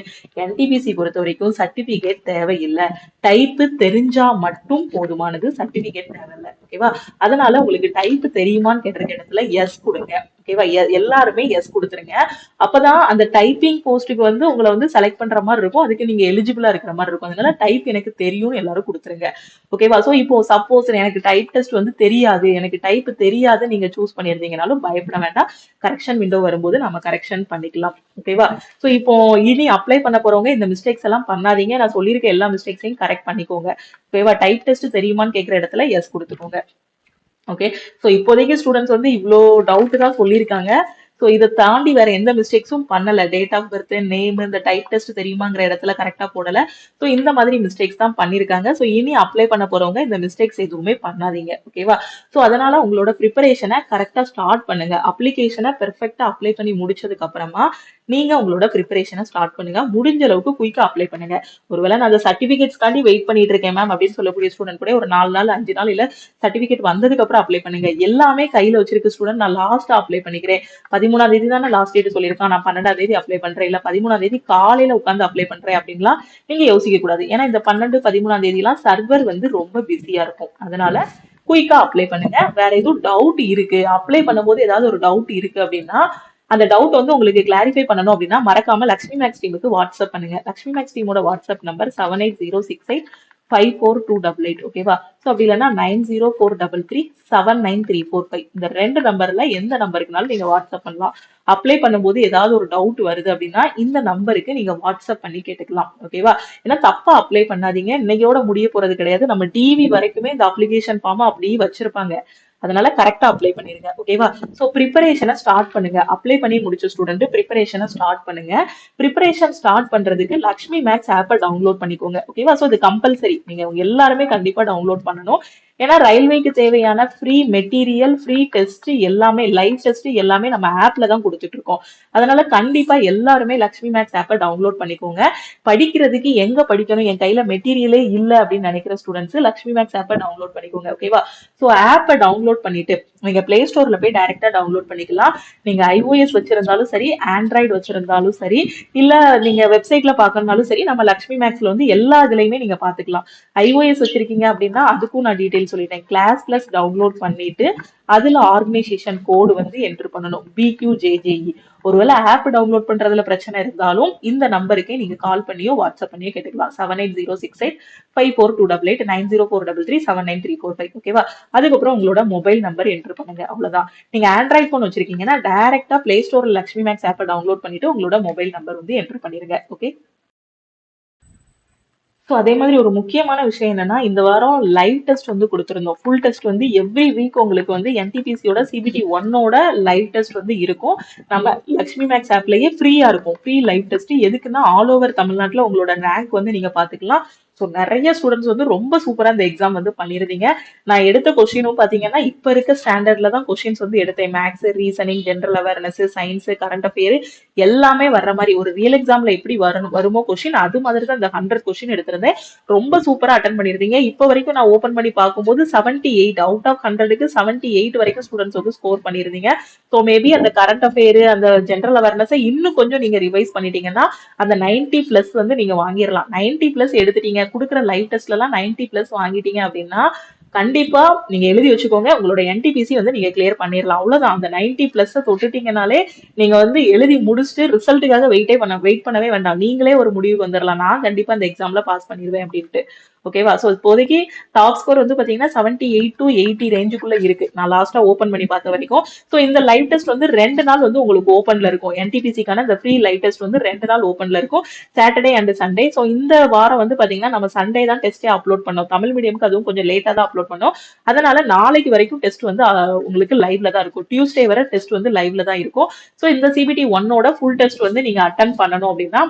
என்டிபிசி பொறுத்த வரைக்கும் சர்டிபிகேட் தேவையில்லை. டைப் தெரிஞ்சா மட்டும் போதுமானது, சர்டிபிகேட் தேவையில்லை. ஓகேவா? அதனால உங்களுக்கு டைப் தெரியுமான்னு கேட்டிருக்க இடத்துல எஸ் கொடுங்க. ஓகேவா? எல்லாருமே எஸ் கொடுத்துருங்க. அப்பதான் அந்த டைப்பிங் போஸ்ட்டுக்கு வந்து உங்களை வந்து செலக்ட் பண்ற மாதிரி இருக்கும், அதுக்கு நீங்க எலிஜிபிளா இருக்கிற மாதிரி இருக்கும். அதனால டைப் எனக்கு தெரியும் எல்லாரும் கொடுத்துருங்க. ஓகேவா? சோ இப்போ சப்போஸ் எனக்கு டைப் டெஸ்ட் வந்து தெரியாது, எனக்கு டைப் தெரியாது நீங்க சூஸ் பண்ணிருந்தீங்கனாலும் பயப்பட வேண்டாம். கரெக்ஷன் விண்டோ வரும்போது நம்ம கரெக்ஷன் பண்ணிக்கலாம். ஓகேவா? சோ இப்போ இனி அப்ளை பண்ண போறவங்க இந்த மிஸ்டேக்ஸ் எல்லாம் பண்ணாதீங்க, நான் சொல்லியிருக்க எல்லா மிஸ்டேக்ஸையும் கரெக்ட் பண்ணிக்கோங்க. ஓகேவா? டைப் டெஸ்ட் தெரியுமான்னு கேட்கிற இடத்துல எஸ் கொடுத்துக்கோங்க. ஓகே. சோ இப்போதைக்கு ஸ்டூடெண்ட்ஸ் வந்து இவ்வளோ டவுட் தான் சொல்லியிருக்காங்க. ஸோ இதை தாண்டி வேற எந்த மிஸ்டேக்ஸும் பண்ணல. டேட் ஆஃப் பர்த், நேம், இந்த டைப் டெஸ்ட் தெரியுமாங்கிற இடத்துல கரெக்டா போடல. ஸோ இந்த மாதிரி மிஸ்டேக்ஸ் தான் பண்ணிருக்காங்க. ஸோ இனி அப்ளை பண்ண போறவங்க இந்த மிஸ்டேக்ஸ் எதுவுமே பண்ணாதீங்க. ஓகேவா? ஸோ அதனால உங்களோட ப்ரிப்பரேஷனை கரெக்டா ஸ்டார்ட் பண்ணுங்க. அப்ளிகேஷனை பெர்ஃபெக்டா அப்ளை பண்ணி முடிச்சதுக்கு அப்புறமா நீங்க உங்களோட ப்ரிப்பரேஷனை ஸ்டார்ட் பண்ணுங்க. முடிஞ்ச அளவுக்கு குயிக்கா அப்ளை பண்ணுங்க. ஒருவேளை நான் அந்த சர்டிபிகேட்ஸ்க்காண்டி வெயிட் பண்ணிட்டு இருக்கேன் மேம் அப்படின்னு சொல்லக்கூடிய ஸ்டூடெண்ட் கூட ஒரு 4 நாள் 5 நாள் இல்ல சர்டிபிகேட் வந்ததுக்கு அப்புறம் அப்ளை பண்ணுங்க. எல்லாமே கையில வச்சிருக்க ஸ்டூடெண்ட் நான் லாஸ்டா அப்ளை பண்ணிக்கிறேன், 13ஆம் தேதி தானே லாஸ்ட் டேட் சொல்லியிருக்கான், நான் 12ஆம் தேதி அப்ளை பண்றேன், இல்ல 13ஆம் தேதி காலையில உட்காந்து அப்ளை பண்றேன் அப்படின்லாம் நீங்க யோசிக்க கூடாது. ஏன்னா இந்த 12, 13ஆம் தேதி எல்லாம் சர்வர் வந்து ரொம்ப பிஸியா இருக்கும். அதனால குயிக்கா அப்ளை பண்ணுங்க. வேற எதுவும் டவுட் இருக்கு, அப்ளை பண்ணும்போது ஏதாவது ஒரு டவுட் இருக்கு அப்படின்னா அந்த டவுட் வந்து உங்களுக்கு கிளாரிஃபை பண்ணணும் அப்படின்னா மறக்காம லக்ஷ்மி மேக்ஸ் டீமுக்கு வாட்ஸ்அப் பண்ணுங்க. லக்ஷ்மி மேக்ஸ் டீமோட வாட்ஸ்அப் நம்பர் 7806854288. ஓகேவா? ஸோ அப்படி இல்லைன்னா 9043379345. இந்த 2 நம்பர்ல எந்த நம்பருக்குனாலும் நீங்க வாட்ஸ்அப் பண்ணலாம். அப்ளை பண்ணும்போது ஏதாவது ஒரு டவுட் வருது அப்படின்னா இந்த நம்பருக்கு நீங்க வாட்ஸ்அப் பண்ணி கேட்டுக்கலாம். ஓகேவா? ஏன்னா தப்பா அப்ளை பண்ணாதீங்க, இன்னையோட முடிய போறது கிடையாது. நம்ம டிவி வரைக்குமே இந்த அப்ளிகேஷன் ஃபார்ம் அப்படியே வச்சிருப்பாங்க. அதனால கரெக்டா அப்ளை பண்ணிருங்க. ஓகேவா? சோ ப்ரிப்பரேஷனை ஸ்டார்ட் பண்ணுங்க. அப்ளை பண்ணி முடிச்ச ஸ்டூடெண்ட் ப்ரிப்பரேஷனை ஸ்டார்ட் பண்ணுங்க. ப்ரிப்பரேஷன் ஸ்டார்ட் பண்றதுக்கு லக்ஷ்மி மேக்ஸ் ஆப்பை டவுன்லோட் பண்ணிக்கோங்க. ஓகேவா? சோ இது கம்பல்சரி, நீங்க எல்லாருமே கண்டிப்பா டவுன்லோட் பண்ணணும். ஏன்னா ரயில்வேக்கு தேவையான ஃப்ரீ மெட்டீரியல், ஃப்ரீ டெஸ்ட் எல்லாமே, லைவ் டெஸ்ட் எல்லாமே நம்ம ஆப்ல தான் கொடுத்துட்டு இருக்கோம். அதனால கண்டிப்பா எல்லாருமே லக்ஷ்மி மேக்ஸ் ஆப்பை டவுன்லோட் பண்ணிக்கோங்க. படிக்கிறதுக்கு எங்க படிக்கணும், என் கையில மெட்டீரியலே இல்ல அப்படின்னு நினைக்கிற ஸ்டூடெண்ட்ஸ் லக்ஷ்மி மேக்ஸ் ஆப்பை டவுன்லோட் பண்ணிக்கோங்க. ஓகேவா? ஸோ ஆப்பை டவுன்லோட் பண்ணிட்டு நீங்க பிளே ஸ்டோர்ல போய் டைரக்டா டவுன்லோட் பண்ணிக்கலாம். நீங்க iOS வச்சிருந்தாலும் சரி, ஆண்ட்ராய்டு வச்சிருந்தாலும் சரி, இல்ல நீங்க வெப்சைட்ல பாக்கணும்னாலும் சரி, நம்ம லக்ஷ்மி மேக்ஸ்ல வந்து எல்லா இதுலயுமே நீங்க பாத்துக்கலாம். iOS வச்சிருக்கீங்க அப்படின்னா அதுக்கும் நான் டீடைல் சொல்லிட்டேன். கிளாஸ் பிளஸ் டவுன்லோட் பண்ணிட்டு அதுல ஆர்கனைசேஷன் கோடு வந்து என்டர் பண்ணணும், BQJJE. ஒருவேளை ஆப் டவுன்லோட் பண்றதுல பிரச்சனை இருந்தாலும் இந்த நம்பருக்கே நீங்க கால் பண்ணியோ வாட்ஸ்அப் பண்ணியோ கேட்டுக்கலாம். 7806854288 9043379345. ஓகேவா? அதுக்கப்புறம் உங்களோட மொபைல் நம்பர் என்டர் பண்ணுங்க. அவ்வளவுதான். நீங்க ஆண்ட்ராய்ட் போன் வச்சிருக்கீங்கன்னா டைரக்டா பிளே ஸ்டோர்ல லக்ஷ்மி மேக்ஸ் ஆப்பை டவுன்லோட் பண்ணிட்டு உங்களோட மொபைல் நம்பர் வந்து என்டர் பண்ணிருங்க. ஓகே. ஸோ அதே மாதிரி ஒரு முக்கியமான விஷயம் என்னன்னா, இந்த வாரம் லைவ் டெஸ்ட் வந்து குடுத்திருந்தோம். ஃபுல் டெஸ்ட் வந்து எவ்ரி வீக் உங்களுக்கு வந்து என்டிபிசியோட சிபிடி 1ஓட லைவ் டெஸ்ட் வந்து இருக்கும். நம்ம லக்ஷ்மி மேக்ஸ் ஆப்லயே ஃப்ரீயா இருக்கும். ஃப்ரீ லைவ் டெஸ்ட் எதுக்குன்னா, ஆல் ஓவர் தமிழ்நாட்டுல உங்களோட ரேங்க் வந்து நீங்க பாத்துக்கலாம். ஸோ நிறைய ஸ்டூடெண்ட்ஸ் வந்து ரொம்ப சூப்பரா இந்த எக்ஸாம் வந்து பண்ணிருந்தீங்க. நான் எடுத்த கொஸ்டினும் பாத்தீங்கன்னா, இப்ப இருக்க ஸ்டாண்டர்ட்ல தான் கொஸ்டின்ஸ் வந்து எடுத்தேன். Maths, reasoning, general awareness, science, current affair எல்லாமே வர்ற மாதிரி ஒரு ரியல் எக்ஸாம்ல எப்படி வருமோ கொஸ்டின் அது மாதிரி தான் இந்த 100 கொஸ்டின் எடுத்திருந்தேன். ரொம்ப சூப்பரா அட்டன் பண்ணிருந்தீங்க. இப்ப வரைக்கும் நான் ஓபன் பண்ணி பார்க்கும்போது 78 அவுட் ஆஃப் 100க்கு 78 வரைக்கும் ஸ்டூடெண்ட்ஸ் வந்து ஸ்கோர் பண்ணிருந்தீங்க. ஸோ மேபி அந்த கரண்ட் அஃபேர் அந்த ஜெனரல் அவேர்னஸ் இன்னும் கொஞ்சம் நீங்க ரிவைஸ் பண்ணிட்டீங்கன்னா அந்த 90 பிளஸ் வந்து நீங்க வாங்கிடலாம். 90 பிளஸ் எடுத்துட்டீங்க கொடுக்குற லைவ் டெஸ்ட்ல எல்லாம் 90 பிளஸ் வாங்கிட்டீங்க அப்படின்னா கண்டிப்பா நீங்க எழுதி வச்சுக்கோங்க, உங்களோட என்டிபிசி வந்து நீங்க கிளியர் பண்ணிடலாம். அவ்வளவுதான். அந்த 90 பிளஸ் தொட்டுட்டீங்கனாலே நீங்க வந்து எழுதி முடிச்சுட்டு ரிசல்ட்டுக்காக வெயிட் பண்ணவே வேண்டாம். நீங்களே ஒரு முடிவுக்கு வந்துடலாம், நான் கண்டிப்பா இந்த எக்ஸாம்ல பாஸ் பண்ணிடுவேன் அப்படின்ட்டு. ஓகேவா? சோ இப்போதைக்கு டாப் ஸ்கோர் வந்து பாத்தீங்கன்னா 78 to 80 ரேஞ்சுக்குள்ள இருக்கு, நான் லாஸ்டா ஓபன் பண்ணி பார்த்த வரைக்கும். சோ இந்த லைவ் டெஸ்ட் வந்து 2 நாள் வந்து உங்களுக்கு ஓபன்ல இருக்கும். என்டிபிசிக்கான இந்த ஃப்ரீ லைவ் டெஸ்ட் வந்து 2 நாள் ஓபன்ல இருக்கும், சாட்டர்டே அண்ட் சண்டே. சோ இந்த வாரம் வந்து பாத்தீங்கன்னா நம்ம சண்டே தான் டெஸ்டே அப்லோட் பண்ணோம். தமிழ் மீடியம்க்கு அதுவும் கொஞ்சம் லேட்டா தான் அப்லோட் பண்ணோம். அதனால நாளைக்கு வரைக்கும் டெஸ்ட் வந்து உங்களுக்கு லைவ்ல தான் இருக்கும். டியூஸ்டே வரை டெஸ்ட் வந்து லைவ்ல தான் இருக்கும். சோ இந்த சிபிடி 1ஓட ஃபுல் டெஸ்ட் வந்து நீங்க அட்டன் பண்ணணும் அப்படின்னா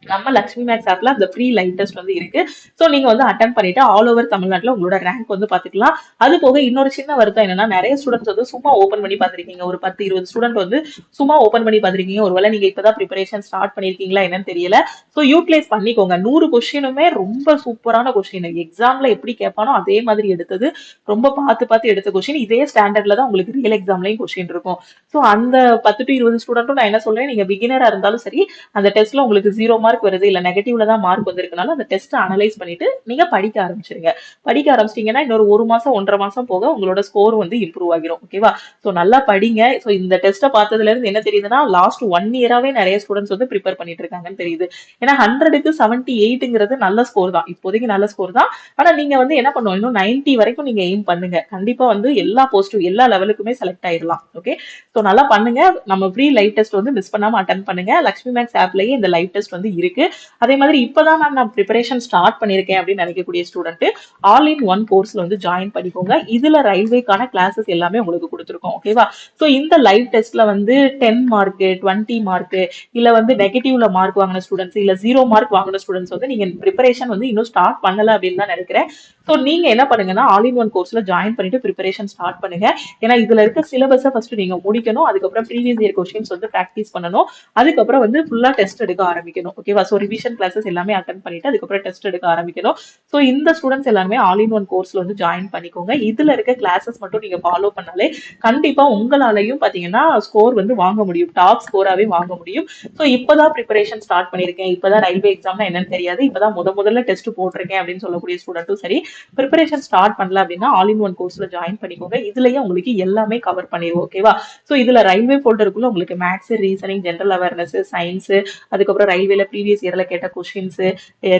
நம்ம லக்ஷ்மி மேக்ஸ் ஆப்ல அந்த ஃப்ரீ லைவ் டெஸ்ட் வந்து இருக்கு. சோ நீங்க வந்து அட்டன் பண்ணிட்டு ஆல் ஓவர் தமிழ்நாட்டுல உங்களோட ரேங்க் வந்து பாத்துக்கலாம். அது போக இன்னொரு சின்ன வருத்தம் என்னன்னா, நிறைய ஸ்டூடெண்ட்ஸ் வந்து சும்மா ஓபன் பண்ணி பாத்திருக்கீங்க. ஒரு 10-20 ஸ்டூடெண்ட் வந்து சும்மா ஓபன் பண்ணி பாத்திருக்கீங்க. ஒருவேளை நீங்க இப்பதான் ப்ரிப்பரேஷன் ஸ்டார்ட் பண்ணிருக்கீங்களா என்னன்னு தெரியல. சோ யூட்டிலைஸ் பண்ணிக்கோங்க. 100 கொஸ்டினுமே ரொம்ப சூப்பரான கொஸ்டின். எக்ஸாம்ல எப்படி கேட்பானோ அதே மாதிரி எடுத்தது. ரொம்ப பார்த்து பார்த்து எடுத்த கொஸ்டின். இதே ஸ்டாண்டர்ட்ல தான் உங்களுக்கு ரியல் எக்ஸாம்லயும் கொஸ்டின் இருக்கும். சோ அந்த 10 to 20 ஸ்டூடெண்ட்டும் நான் என்ன சொல்றேன், நீங்க பிகினரா இருந்தாலும் சரி, அந்த டெஸ்ட்ல உங்களுக்கு 0 மார்க் வருது இல்ல நெகட்டிவ்ல தான் மார்க் வந்திருக்கனால அந்த டெஸ்ட் அனலைஸ் பண்ணிட்டு நீங்க படிக்க ஆரம்பிச்சிருங்க. படிக்க ஆரம்பிச்சிட்டீங்கன்னா இன்னொரு 1 மாசம் 1.5 மாசம் போக உங்களோட ஸ்கோர் வந்து இம்ப்ரூவ் ஆகிரும். ஓகேவா? சோ நல்லா படிங்க. சோ இந்த டெஸ்ட்டை பார்த்ததுல இருந்து என்ன தெரியுதுன்னா, லாஸ்ட் 1 இயராவே நிறைய ஸ்டூடெண்ட்ஸ் வந்து ப்ரிப்பேர் பண்ணிட்டு இருக்காங்கன்னு தெரியுது. ஏன்னா 100க்கு 78ங்கிறது நல்ல ஸ்கோர் தான், இப்போதைக்கு நல்ல ஸ்கோர் தான். ஆனா நீங்க வந்து என்ன பண்ணுவோம், இன்னும் 90 வரைக்கும் நீங்க எய்ம் பண்ணுங்க. கண்டிப்பா வந்து எல்லா போஸ்டும் எல்லா லெவலுக்குமே செலக்ட் ஆயிடலாம். ஓகே, சோ நல்லா பண்ணுங்க. நம்ம ஃப்ரீ லைவ் டெஸ்ட் வந்து மிஸ் பண்ணாம அட்டன் பண்ணுங்க. லக்ஷ்மி மேக்ஸ் ஆப்லயே இந்த லைவ் டெஸ்ட் வந்து இருக்கு. அதே மாதிரி இப்பதான் நான் ப்ரிப்பரேஷன் ஸ்டார்ட் பண்ணிருக்கேன் அப்படின்னு நினைக்கக்கூடிய ஸ்டூடெண்ட் ஆல் இன் ஒன் கோர்ஸ்ல வந்து ஜாயின் பண்ணிக்கோங்க. இதுல ரயில்வேக்கான கிளாஸஸ் எல்லாமே உங்களுக்கு கொடுத்துருக்கோம். ஓகேவா? சோ இந்த லைவ் டெஸ்ட்ல வந்து 10 மார்க் 20 மார்க் இல்ல வந்து நெகட்டிவ்ல மார்க் வாங்கின ஸ்டூடெண்ட்ஸ் இல்ல 0 மார்க் வாங்கின ஸ்டூடெண்ட்ஸ் வந்து நீங்க ப்ரிப்பரேஷன் வந்து இன்னும் ஸ்டார்ட் பண்ணல அப்படின்னு தான் நினைக்கிறேன். சோ நீங்க என்ன பண்ணுங்கன்னா, ஆல் இன் ஒன் கோர்ஸ்ல ஜாயின் பண்ணிட்டு ப்ரிப்பரேஷன் ஸ்டார்ட் பண்ணுங்க. ஏன்னா இதுல இருக்க சிலபஸை ஃபர்ஸ்ட் நீங்க முடிக்கணும். அதுக்கப்புறம் ப்ரீவியஸ் இயர் கொஸ்டின்ஸ் வந்து பிராக்டிஸ் பண்ணணும். அதுக்கப்புறம் வந்து ஃபுல்லா டெஸ்ட் எடுக்க ஆரம்பிக்கணும். ஓகேவா? சோ ரிவிஷன் கிளாஸஸ் எல்லாமே அட்டன் பண்ணிட்டு அதுக்கப்புறம் டெஸ்ட் எடுக்க ஆரம்பிக்கணும். சோ இந்த ஸ்டூடெண்ட்ஸ் எல்லாமே ஆல் இன் ஒன் கோர்ஸ்ல வந்து ஜாயின் பண்ணிக்கோங்க. இதுல இருக்க கிளாஸஸ் மட்டும் நீங்க ஃபாலோ பண்ணாலே கண்டிப்பா உங்களாலையும் பாத்தீங்கன்னா ஸ்கோர் வந்து வாங்க முடியும், டாப் ஸ்கோராவே வாங்க முடியும். சோ இப்பதான் ப்ரிப்பரேஷன் ஸ்டார்ட் பண்ணிருக்கேன், இப்பதான் ரயில்வே எக்ஸாம்னா என்னன்னு தெரியாது, இப்பதான் முதல்ல டெஸ்ட் போட்டிருக்கேன் அப்படின்னு சொல்லக்கூடிய ஸ்டூடெண்ட்டும் சரி, ப்ரிப்பரேஷன் ஸ்டார்ட் பண்ணல அப்படின்னா ஆல் இன் ஒன் கோர்ஸ்ல ஜாயின் பண்ணிக்கோங்க. இதுலயே உங்களுக்கு எல்லாமே கவர் பண்ணிடுவோம். ஓகேவா? சோ இதுல ரயில்வே ஃபோல்டருக்குள்ள உங்களுக்கு maths, reasoning, general awareness, science, அதுக்கப்புறம் ரயில்வேல ப்ரீவியஸ் இயர்ல கேட்ட கொஸ்டின்ஸ்,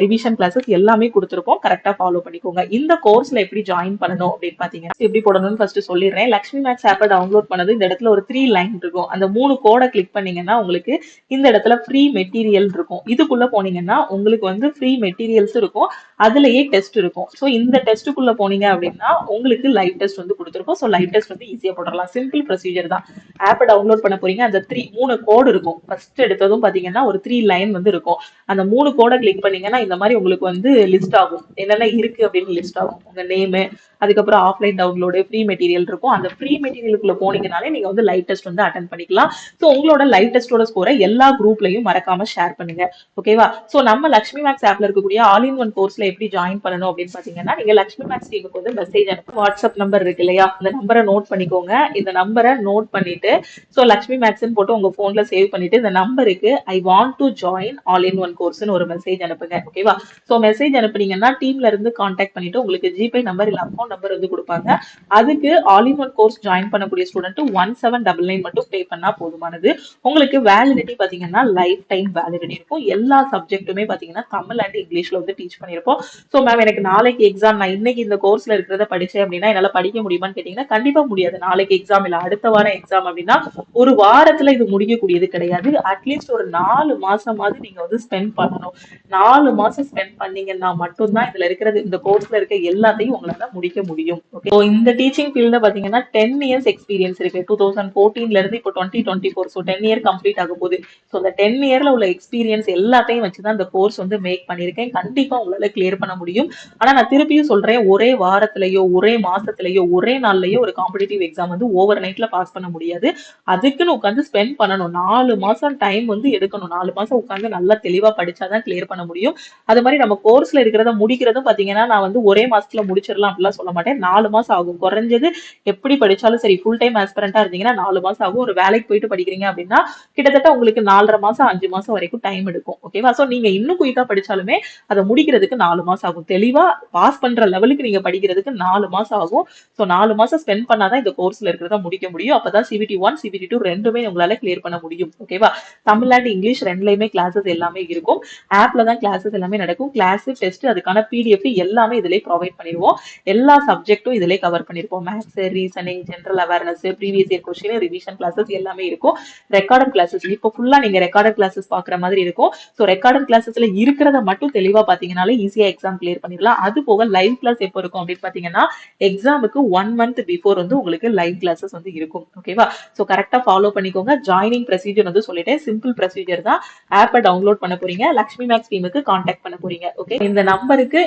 ரிவிஷன் கிளாஸஸ் எல்லாமே கொடுத்துருப்போம். கரெக்டா ஃபாலோ பண்ணிக்கோங்க. இந்த கோர்ஸ்ல எப்படி ஜாயின் பண்ணணும் அப்படின்னு பாத்தீங்கன்னா, எப்படி போடணும்னு ஃபர்ஸ்ட் சொல்லிடுறேன். லக்ஷ்மி மேக்ஸ் ஆப்பை டவுன்லோட் பண்ணது இந்த இடத்துல ஒரு 3 லைன் இருக்கும். அந்த 3 கோடை கிளிக் பண்ணீங்கன்னா உங்களுக்கு இந்த இடத்துல ஃப்ரீ மெட்டீரியல் இருக்கும். இதுக்குள்ள போனீங்கன்னா உங்களுக்கு வந்து ஃப்ரீ மெட்டீரியல்ஸ் இருக்கும், அதுலயே டெஸ்ட் இருக்கும். சோ இந்த டெஸ்ட்டுக்குள்ள போனீங்க அப்படின்னா உங்களுக்கு லைவ் டெஸ்ட் வந்து கொடுத்துருக்கோம். சோ லைவ் டெஸ்ட் வந்து ஈஸியா போடலாம். சிம்பிள் ப்ரொசீஜர் தான். ஆப்பை டவுன்லோட் பண்ண போறீங்க. அந்த 3 கோடு இருக்கும். ஃபர்ஸ்ட் எடுத்ததும் பாத்தீங்கன்னா ஒரு 3 லைன் வந்து இருக்கும். அந்த 3 கோடை கிளிக் பண்ணீங்கன்னா இந்த மாதிரி உங்களுக்கு வந்து லிஸ்ட் ஆகும், என்னென்ன இருக்கு அப்படின்னு லிஸ்ட் ஆகும். உங்க நேம், அதுக்கப்புறம் ஆஃப்லைன் டவுன்லோடு, ஃப்ரீ மெட்டீரியல் இருக்கும். அந்த ஃப்ரீ மெட்டீரியலுக்குள்ள போனீங்கனாலே நீங்க வந்து லைவ் டெஸ்ட் வந்து அட்டன் பண்ணிக்கலாம். சோ உங்களோட லைவ் டெஸ்டோட ஸ்கோரை எல்லா குரூப்லயும் மறக்காம ஷேர் பண்ணுங்க. ஓகேவா? சோ நம்ம லக்ஷ்மி மேக்ஸ் ஆப்ல இருக்கக்கூடிய ஆல் இன் ஒன் கோர்ஸ்ல எப்படி ஜாயின் பண்ணணும் அப்படின்னு பாத்தீங்கன்னா, நீங்க லக்ஷ்மி மேக்ஸ் டீமுக்கு வந்து மெசேஜ் அனுப்ப வாட்ஸ்அப் நம்பர் இருக்கு இல்லையா, இந்த நம்பரை நோட் பண்ணிக்கோங்க. இந்த நம்பரை நோட் பண்ணிட்டு சோ லக்ஷ்மி மேக்ஸ்ன்னு போட்டு உங்க போன்ல சேவ் பண்ணிட்டு இந்த நம்பருக்கு I want to join all in one கோர்ஸ்னு ஒரு மெசேஜ் அனுப்புங்க. ஓகேவா? சோ மெசேஜ் அனுப்புனீங்கன்னா டீம்ல இருந்து கான்டாக்ட் பண்ணிட்டு உங்களுக்கு ஜிபே நம்பர் இல்ல அக்கௌண்ட் நம்பர் வந்து கொடுப்பாங்க. அதுக்கு all in one course join பண்ணக்கூடிய ஸ்டூடெண்ட் 1799 மட்டும் பே பண்ணா போதுமானது. உங்களுக்கு வேலிடிட்டி பாத்தீங்கன்னா லைஃப் டைம் வேலிடிட்டி இருக்கும். எல்லா சப்ஜெக்ட்டுமே பாத்தீங்கன்னா தமிழ் அண்ட் இங்கிலீஷ்ல வந்து டீச் பண்ணிருப்போம். சோ மேம் எனக்கு நாளைக்கு எக்ஸாம், நான் இன்னைக்கு இந்த கோர்ஸ்ல இருக்கிறத படிச்சேன் அப்படின்னா என்னால படிக்க முடியுமான்னு கேட்டீங்கன்னா கண்டிப்பா முடியாது. நாளைக்கு எக்ஸாம் இல்ல அடுத்த வாரம் எக்ஸாம் அப்படின்னா ஒரு வாரத்துல இது முடிக்கக்கூடியது கிடையாது. அட்லீஸ்ட் ஒரு 4 மாசமாவது நீங்க வந்து ஸ்பெண்ட் பண்ணணும். 4 மாசம் ஸ்பெண்ட் பண்ணீங்கன்னா மட்டும்தான் இதுல இருக்கிறது, இந்த கோர்ஸ்ல இருக்க எல்லாத்தையும் உங்களால முடிக்க முடியும். ஓகே, இந்த டீச்சிங் ஃபீல்ட்ல பாத்தீங்கன்னா 10 இயர்ஸ் எக்ஸ்பீரியன்ஸ் இருக்கு. 2014ல இருந்து இப்போ 2024, ஸோ 10 இயர் கம்ப்ளீட் ஆக போகுது. ஸோ அந்த 10 இயர்ல உள்ள எக்ஸ்பீரியன்ஸ் எல்லாத்தையும் வச்சுதான் இந்த கோர்ஸ் வந்து மேக் பண்ணியிருக்கேன். கண்டிப்பா உங்களால கிளியர் பண்ண முடியும். ஆனா நான் திருப்பியும் சொல்றேன், ஒரே வாரத்திலேயோ ஒரே மாசத்திலேயோ ஒரே நாள்லயோ ஒரு காம்படிட்டிவ் எக்ஸாம் வந்து ஓவர் நைட்ல பாஸ் பண்ண முடியாது. அதுக்குன்னு உட்காந்து ஸ்பெண்ட் பண்ணணும். 4 மாசம் டைம் வந்து எடுக்கணும். 4 மாசம் உட்காந்து நல்லா தெளிவா படிச்சாதான் கிளியர் பண்ண முடியும். அது மாதிரி நம்ம கோர்ஸ்ல இருக்கிறத முடிக்கிறதும் பாத்தீங்கன்னா, நான் வந்து ஒரே மாசத்துல முடிச்சிடலாம் அப்படிலாம் சொல்ல மாட்டேன். 4 மாசம் ஆகும் குறைஞ்சது. எப்படி படிச்சாலும் சரி, ஃபுல் டைம் ஆஸ்பிரண்டா இருந்தீங்கன்னா 4 மாசம் ஆகும். ஒரு வேலைக்கு போயிட்டு படிக்கிறீங்க அப்படின்னா கிட்டத்தட்ட உங்களுக்கு 4.5 மாசம் 5 மாசம் வரைக்கும் டைம் எடுக்கும். ஓகேவா? சோ நீங்க இன்னும் குயிக்கா படிச்சாலுமே அதை முடிக்கிறதுக்கு 4 மாசம் ஆகும். தெளிவா பாஸ் பண்ற லெவலுக்கு நீங்க படிக்கிறதுக்கு 4 மாசம் ஆகும். சோ 4 மாசம் ஸ்பெண்ட் பண்ணாதான் இந்த கோர்ஸ்ல இருக்கிறத முடிக்க முடியும். அப்பதான் CBT 1 CBT 2 ரெண்டுமே உங்களால கிளியர் பண்ண முடியும். ஓகேவா? தமிழ் அண்ட் இங்கிலீஷ் ரெண்டுலயுமே கிளாஸஸ் எல்லாமே இருக்கும். ஆப்ல தான் கிளாஸஸ் எல்லாமே நடக்கும். கிளாஸ் டெஸ்ட் அதுக்கான PDF எல்லாமே இதுலயே ப்ரொவைட் பண்ணிடுவோம். எல்லா சப்ஜெக்ட்டும் இதுலயே கவர் பண்ணிருப்போம். Maths, reasoning, general awareness, previous year question, revision classes எல்லாமே இருக்கும். ரெக்கார்டட் கிளாஸஸ் இப்போ ஃபுல்லா நீங்க ரெக்கார்டட் கிளாஸஸ் பாக்குற மாதிரி இருக்கும். ஸோ ரெக்கார்டட் கிளாஸஸ்ல இருக்கிறத மட்டும் தெளிவா பாத்தீங்கன்னாலே ஈஸியா எக்ஸாம் கிளியர் பண்ணிடலாம். அது போக லைவ் கிளாஸ் எப்போ இருக்கும் அப்படின்னு பாத்தீங்கன்னா, எக்ஸாமுக்கு 1 month பிஃபோர் வந்து உங்களுக்கு லைவ் கிளாஸஸ் வந்து இருக்கும். ஓகேவா? ஸோ கரெக்டா ஃபாலோ பண்ணிக்கோங்க. ஜாயினிங் ப்ரொசீஜர் வந்து சொல்லிட்டேன். சிம்பிள் ப்ரொசீஜர் தான். ஆப்பை டவுன்லோட் பண்ண போறீங்க. லக்ஷ்மி மேக்ஸ் டீமுக்கு கான்டாக்ட் பண்ண போறீங்க. ஓகே, இந்த நம்பருக்கு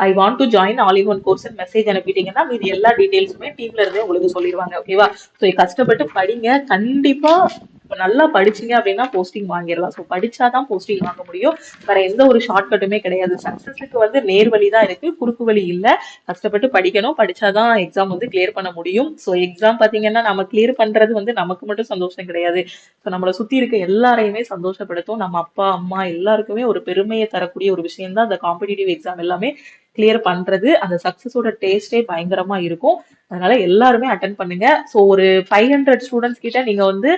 I want to join all in one course message அனுப்பிட்டீங்கன்னா மீதி எல்லா டீடைல்ஸுமே டீம்ல இருந்தே உங்களுக்கு சொல்லிடுவாங்க. ஓகேவா? ஸோ கஷ்டப்பட்டு படிங்க. கண்டிப்பா நல்லா படிச்சீங்க அப்படின்னா போஸ்டிங் வாங்கிடலாம். ஸோ படிச்சாதான் போஸ்டிங் வாங்க முடியும். வேற எந்த ஒரு ஷார்ட்கட்டுமே கிடையாது. சக்சஸுக்கு வந்து நேர்வழி தான் இருக்கு, குறுக்கு வழி இல்ல. கஷ்டப்பட்டு படிக்கணும். படிச்சாதான் எக்ஸாம் வந்து கிளியர் பண்ண முடியும். ஸோ எக்ஸாம் பாத்தீங்கன்னா நம்ம கிளியர் பண்றது வந்து நமக்கு மட்டும் சந்தோஷம் கிடையாது. ஸோ நம்மளை சுத்தி இருக்க எல்லாரையுமே சந்தோஷப்படுத்தும். நம்ம அப்பா அம்மா எல்லாருக்குமே ஒரு பெருமையை தரக்கூடிய ஒரு விஷயம் தான் அந்த காம்படிட்டிவ் எக்ஸாம் எல்லாமே கிளியர் பண்றது. அந்த சக்சஸோட டேஸ்டே பயங்கரமா இருக்கும். அதனால எல்லாருமே அட்டன் பண்ணுங்க. ஸோ ஒரு 500 ஸ்டூடெண்ட்ஸ் கிட்ட நீங்க வந்து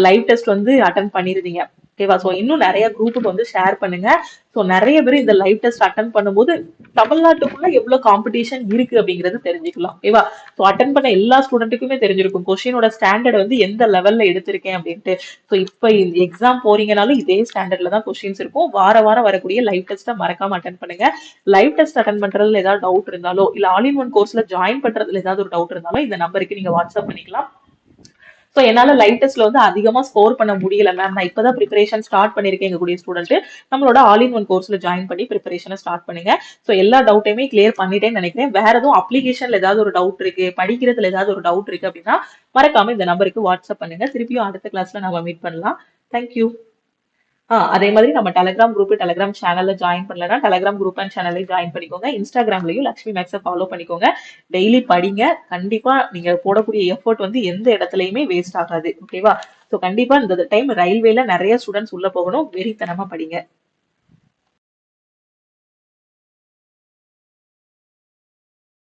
லைவ் டெஸ்ட் வந்து அட்டன் பண்ணிருந்தீங்க. ஓகேவா? ஸோ இன்னும் நிறைய குரூப்புக்கு வந்து ஷேர் பண்ணுங்க. ஸோ நிறைய பேர் இந்த லைவ் டெஸ்ட் அட்டன் பண்ணும்போது தமிழ்நாட்டுக்குள்ள எவ்வளவு காம்படிஷன் இருக்கு அப்படிங்கறது தெரிஞ்சுக்கலாம். ஓகேவா? ஸோ அட்டன் பண்ண எல்லா ஸ்டூடெண்ட்டுக்குமே தெரிஞ்சிருக்கும் கொஸ்டினோட ஸ்டாண்டர்ட் வந்து எந்த லெவல்ல எடுத்திருக்கேன் அப்படின்ட்டு. ஸோ இப்போ எக்ஸாம் போறீங்கனாலும் இதே ஸ்டாண்டர்ட்ல தான் கொஸ்டின்ஸ் இருக்கும். வார வாரம் வரக்கூடிய லைவ் டெஸ்ட்டை மறக்காம அட்டன் பண்ணுங்க. லைவ் டெஸ்ட் அட்டன் பண்றதுல ஏதாவது டவுட் இருந்தாலோ இல்ல ஆல் இன் ஒன் கோர்ஸ்ல ஜாயின் பண்றதுல ஏதாவது ஒரு டவுட் இருந்தாலும் இந்த நம்பருக்கு நீங்க வாட்ஸ்அப் பண்ணிக்கலாம். ஸோ என்னால லைவ் டெஸ்ட்ல வந்து அதிகமா ஸ்கோர் பண்ண முடியல மேம், நான் இப்பதான் ப்ரிப்பரேஷன் ஸ்டார்ட் பண்ணிருக்கேன். எங்க கூடிய ஸ்டூடெண்ட் நம்மளோட ஆல் இன் ஒன் கோர்ஸ்ல ஜாயின் பண்ணி ப்ரிப்பரேஷனை ஸ்டார்ட் பண்ணுங்க. ஸோ எல்லா டவுட்டையுமே கிளியர் பண்ணிட்டேன்னு நினைக்கிறேன். வேற எதுவும் அப்ளிகேஷன்ல ஏதாவது ஒரு டவுட் இருக்கு, படிக்கிறதுல ஏதாவது ஒரு டவுட் இருக்கு அப்படின்னா மறக்காம இந்த நம்பருக்கு வாட்ஸ்அப் பண்ணுங்க. திருப்பியும் அடுத்த கிளாஸ்ல நம்ம மீட் பண்ணலாம். தேங்க்யூ. அதே மாதிரி நம்ம டெலிகிராம் குரூப், டெலிகிராம் சேனல்ல ஜாயின் பண்ணலன்னா டெலிகிராம் குரூப் அண்ட் சேனல்ல ஜாயின் பண்ணிக்கோங்க. இன்ஸ்டாகிராம்லயும் லக்ஷ்மி மேக்ஸை ஃபாலோ பண்ணிக்கோங்க. டெய்லி படிங்க. கண்டிப்பா நீங்க போடக்கூடிய எஃபோர்ட் வந்து எந்த இடத்துலயுமே வேஸ்ட் ஆகாது. ஓகேவா? ஸோ கண்டிப்பா இந்த டைம் ரயில்வேல நிறைய ஸ்டூடெண்ட்ஸ் உள்ள போகணும். வெறித்தனமா படிங்க.